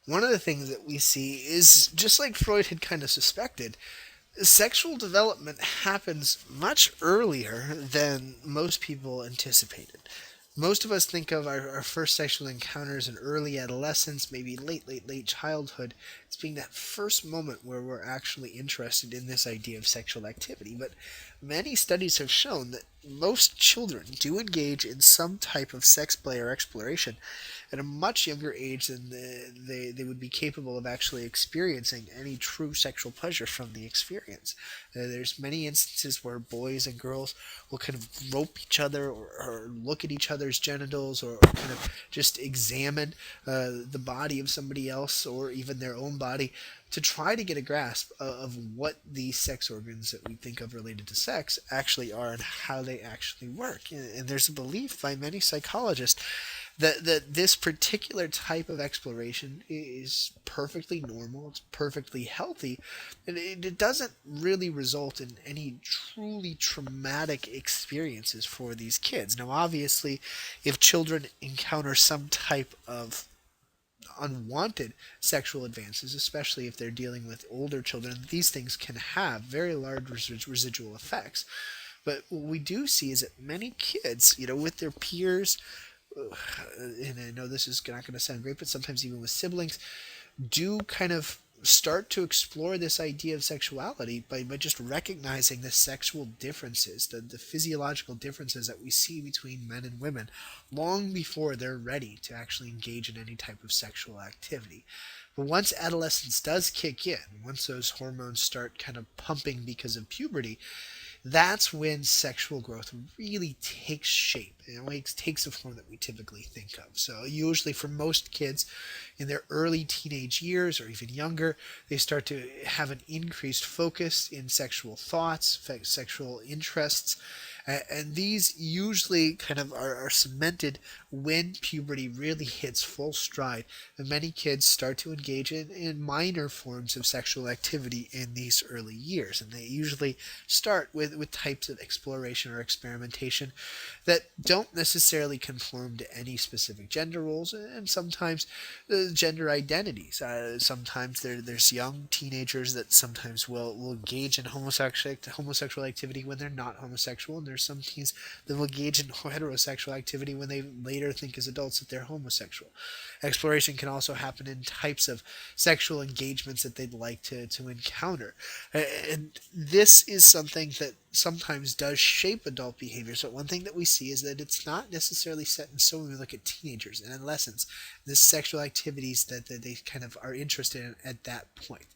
one of the things that we see is, just like Freud had kind of suspected, sexual development happens much earlier than most people anticipated. Most of us think of our first sexual encounters in early adolescence, maybe late childhood, as being that first moment where we're actually interested in this idea of sexual activity. But many studies have shown that most children do engage in some type of sex play or exploration at a much younger age than they would be capable of actually experiencing any true sexual pleasure from the experience. There's many instances where boys and girls will kind of grope each other, or look at each other's genitals, or kind of just examine the body of somebody else or even their own body to try to get a grasp of what these sex organs that we think of related to sex actually are and how they actually work. And there's a belief by many psychologists that this particular type of exploration is perfectly normal, it's perfectly healthy, and it doesn't really result in any truly traumatic experiences for these kids. Now, obviously, if children encounter some type of unwanted sexual advances, especially if they're dealing with older children, these things can have very large residual effects. But what we do see is that many kids, with their peers, and I know this is not going to sound great, but sometimes even with siblings, do kind of start to explore this idea of sexuality by just recognizing the sexual differences, the physiological differences that we see between men and women long before they're ready to actually engage in any type of sexual activity. But once adolescence does kick in, once those hormones start kind of pumping because of puberty, that's when sexual growth really takes shape. It takes the form that we typically think of. So usually for most kids in their early teenage years or even younger, they start to have an increased focus in sexual thoughts, sexual interests, and these usually kind of are cemented when puberty really hits full stride, and many kids start to engage in minor forms of sexual activity in these early years. And they usually start with types of exploration or experimentation that don't necessarily conform to any specific gender roles, and sometimes gender identities. Sometimes there's young teenagers that sometimes will engage in homosexual activity when they're not homosexual, and there's some teens that will engage in heterosexual activity when they later think as adults that they're homosexual. Exploration can also happen in types of sexual engagements that they'd like to encounter. And this is something that sometimes does shape adult behavior. So one thing that we see is that it's not necessarily set in stone when we look at teenagers and adolescents, the sexual activities that they kind of are interested in at that point.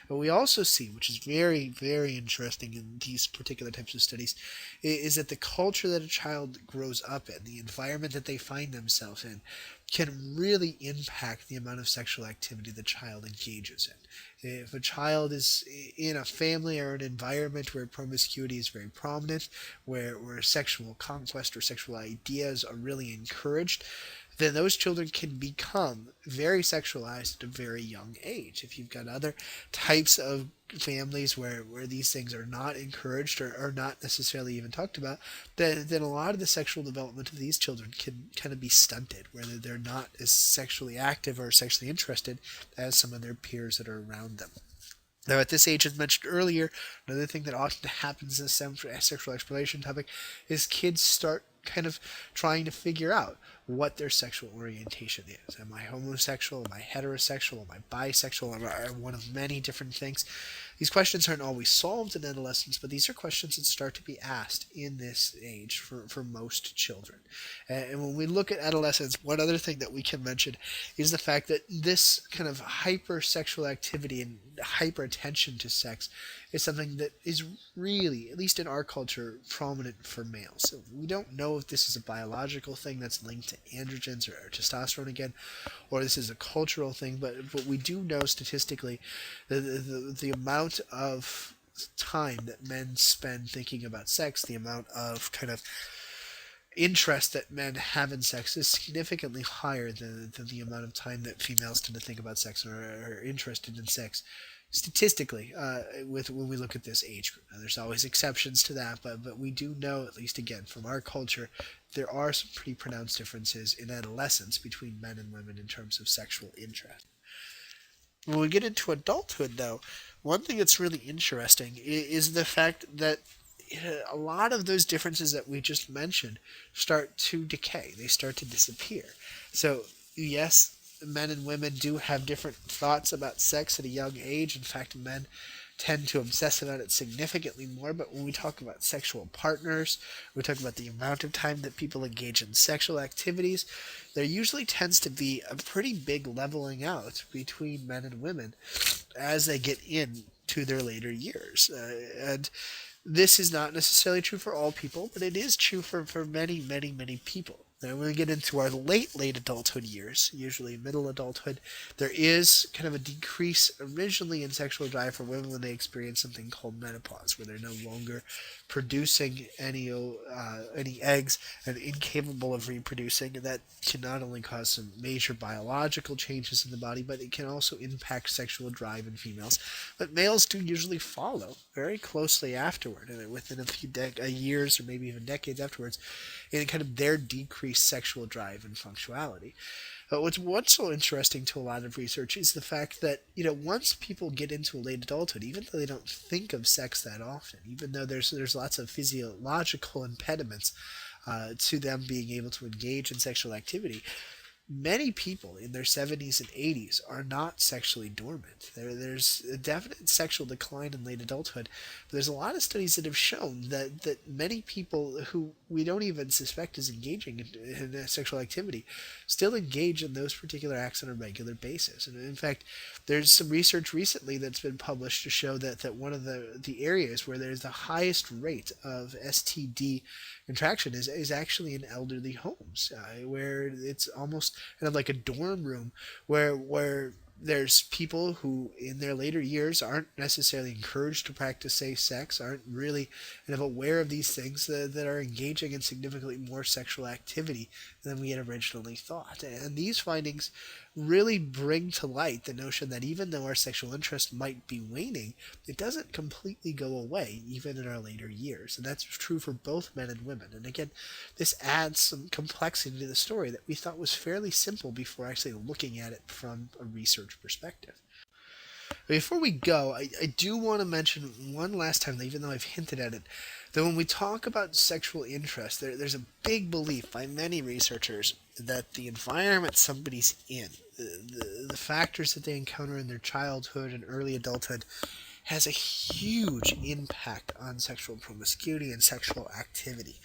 But we also see, which is very, very interesting in these particular types of studies, is that the culture that a child grows up in, the environment that they find themselves in, can really impact the amount of sexual activity the child engages in. If a child is in a family or an environment where promiscuity is very prominent, where sexual conquest or sexual ideas are really encouraged, then those children can become very sexualized at a very young age. If you've got other types of families where these things are not encouraged, or not necessarily even talked about, then a lot of the sexual development of these children can kind of be stunted, whether they're not as sexually active or sexually interested as some of their peers that are around them. Now, at this age, as mentioned earlier, another thing that often happens in the sexual exploration topic is kids start kind of trying to figure out what their sexual orientation is. Am I homosexual? Am I heterosexual? Am I bisexual? Am I one of many different things? These questions aren't always solved in adolescence, but these are questions that start to be asked in this age for most children. And when we look at adolescence, one other thing that we can mention is the fact that this kind of hypersexual activity and hyper attention to sex is something that is really, at least in our culture, prominent for males. So we don't know if this is a biological thing that's linked to androgens or testosterone again, or this is a cultural thing, but we do know statistically the amount of time that men spend thinking about sex, the amount of kind of interest that men have in sex is significantly higher than the amount of time that females tend to think about sex or are interested in sex statistically, with when we look at this age group. Now, there's always exceptions to that, but we do know, at least again from our culture, there are some pretty pronounced differences in adolescence between men and women in terms of sexual interest. When we get into adulthood, though, one thing that's really interesting is the fact that a lot of those differences that we just mentioned start to decay. They start to disappear. So, yes, men and women do have different thoughts about sex at a young age. In fact, men tend to obsess about it significantly more. But when we talk about sexual partners, we talk about the amount of time that people engage in sexual activities, there usually tends to be a pretty big leveling out between men and women as they get into their later years. And this is not necessarily true for all people, but it is true for many, many, many people. Now, when we get into our late adulthood years, usually middle adulthood, there is kind of a decrease originally in sexual drive for women when they experience something called menopause, where they're no longer producing any eggs and incapable of reproducing, and that can not only cause some major biological changes in the body, but it can also impact sexual drive in females. But males do usually follow very closely afterward, and within a few years or maybe even decades afterwards, in kind of their decreased sexual drive and functionality. What's so interesting to a lot of research is the fact that once people get into late adulthood, even though they don't think of sex that often, even though there's lots of physiological impediments to them being able to engage in sexual activity, many people in their 70s and 80s are not sexually dormant. There's a definite sexual decline in late adulthood. But there's a lot of studies that have shown that many people who we don't even suspect is engaging in sexual activity still engage in those particular acts on a regular basis. And in fact, there's some research recently that's been published to show that one of the areas where there's the highest rate of STD contraction is actually in elderly homes, where it's almost kind of like a dorm room where there's people who in their later years aren't necessarily encouraged to practice safe sex, aren't really kind of aware of these things, that are engaging in significantly more sexual activity than we had originally thought. And these findings really bring to light the notion that even though our sexual interest might be waning, it doesn't completely go away even in our later years. And that's true for both men and women. And again, this adds some complexity to the story that we thought was fairly simple before actually looking at it from a research perspective. Before we go, I do want to mention one last time, even though I've hinted at it, that when we talk about sexual interest, there's a big belief by many researchers that the environment somebody's in, the factors that they encounter in their childhood and early adulthood, has a huge impact on sexual promiscuity and sexual activity.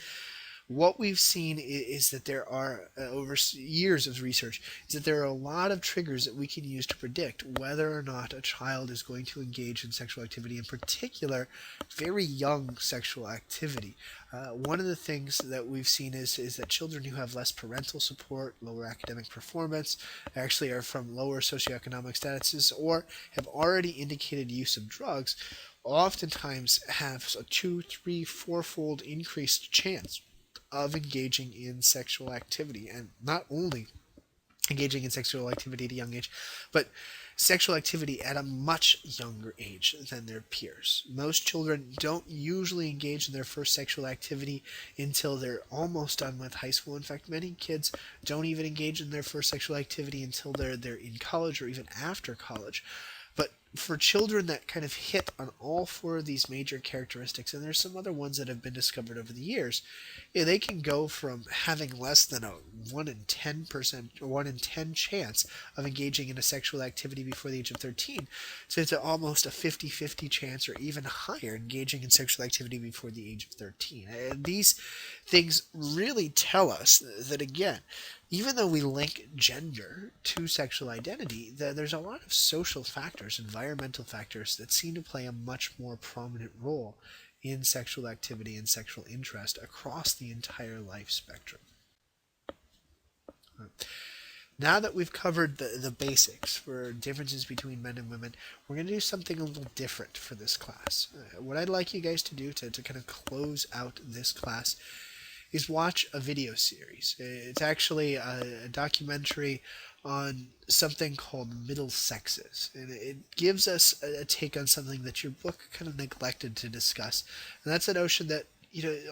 What we've seen is that there are, over years of research, is that there are a lot of triggers that we can use to predict whether or not a child is going to engage in sexual activity, in particular, very young sexual activity. One of the things that we've seen is that children who have less parental support, lower academic performance, actually are from lower socioeconomic statuses, or have already indicated use of drugs, oftentimes have a 2, 3, 4-fold increased chance of engaging in sexual activity, and not only engaging in sexual activity at a young age, but sexual activity at a much younger age than their peers. Most children don't usually engage in their first sexual activity until they're almost done with high school. In fact, many kids don't even engage in their first sexual activity until they're in college or even after college. But for children that kind of hit on all four of these major characteristics, and there's some other ones that have been discovered over the years, they can go from having less than a 1 in 10% or 1 in 10 chance of engaging in a sexual activity before the age of 13 to almost a 50-50 chance or even higher engaging in sexual activity before the age of 13. And these things really tell us that, again, even though we link gender to sexual identity, there's a lot of social factors, environmental factors that seem to play a much more prominent role in sexual activity and sexual interest across the entire life spectrum. Now that we've covered the basics for differences between men and women, we're going to do something a little different for this class. What I'd like you guys to do to kind of close out this class is watch a video series. It's actually a documentary on something called Middle Sexes, and it gives us a take on something that your book kind of neglected to discuss, and that's the notion that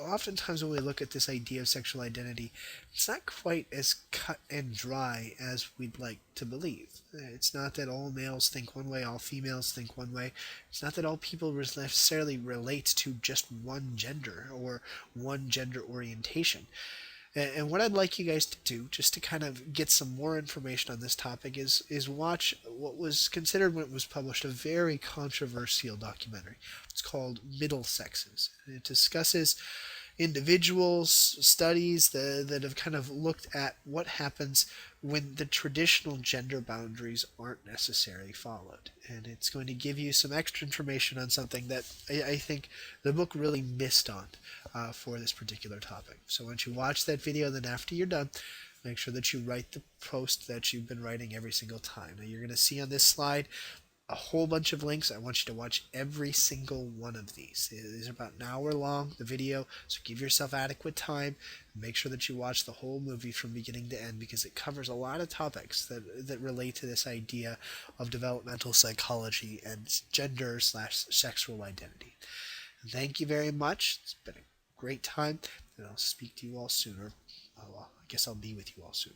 Oftentimes when we look at this idea of sexual identity, it's not quite as cut and dry as we'd like to believe. It's not that all males think one way, all females think one way. It's not that all people necessarily relate to just one gender or one gender orientation. And what I'd like you guys to do, just to kind of get some more information on this topic, is watch what was considered when it was published a very controversial documentary. It's called Middle Sexes. And it discusses individuals, studies that have kind of looked at what happens when the traditional gender boundaries aren't necessarily followed. And it's going to give you some extra information on something that I think the book really missed on for this particular topic. So once you watch that video, then after you're done, make sure that you write the post that you've been writing every single time. Now you're going to see on this slide a whole bunch of links. I want you to watch every single one of these. These are about an hour long, the video, so give yourself adequate time. Make sure that you watch the whole movie from beginning to end because it covers a lot of topics that relate to this idea of developmental psychology and gender/sexual identity. And thank you very much. It's been a great time, and I'll speak to you all soon, or I guess I'll be with you all soon.